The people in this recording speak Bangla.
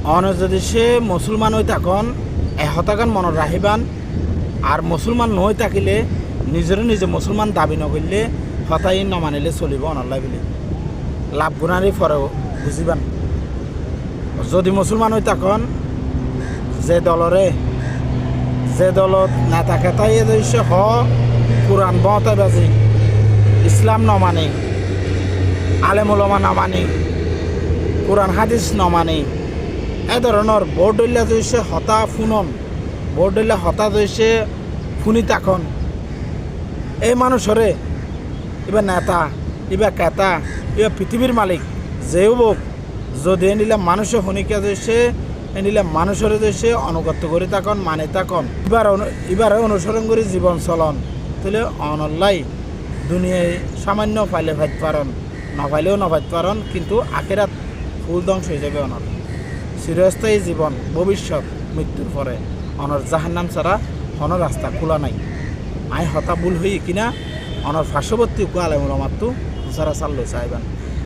অন যদি সে মুসলমান হয়ে থাকুন হতাকান মনত রাখিবান আর মুসলমান নই থাকিলে নিজের নিজে মুসলমান দাবি নকরলে হতাই নমানিলে চলিব অনলাই বলে লাভ গুণারি পরেও বুঝিবান যদি মুসলমান হয়ে থাকুন যে দলত নেতা কেতাই এদেশে কোরআন বহতাই বাজি ইসলাম নমানি আলেমুলমা নমানি কোরআন হাদিস নমানি এ ধরনের বোর্ডল্লা জইছে হতা ফুনন বোর্ডল্লা হতা জইছে ফুনি তাখন এই মানুষরে এবার নেতা এবার কেতা এবার পৃথিবীর মালিক যেও বোক যদি এনিলে মানুষে শুনিকে জইছে এনিলে মানুষরে জইছে অনুগত করে থাকুন মানে থাকুন এবারে অনুসরণ করে জীবন চলন তাহলে অনল্লাই দুনিয়ায় সামান্য ফাইলে ফাইতে পারন নফাইলেও নফাইতে পারন কিন্তু আখেরাত ফুল ধ্বংস হয়ে যাবে অনর চিরস্থায়ী জীবন ভবিষ্যৎ মৃত্যুর পরে অনর জাহান্নাম ছাড়া অনর রাস্তা খোলা নাই আই হতা ভুল হই কিনা অনর পার্শ্ববর্তী আলেমুল মাত্র যারা চাল্লো চাইবেন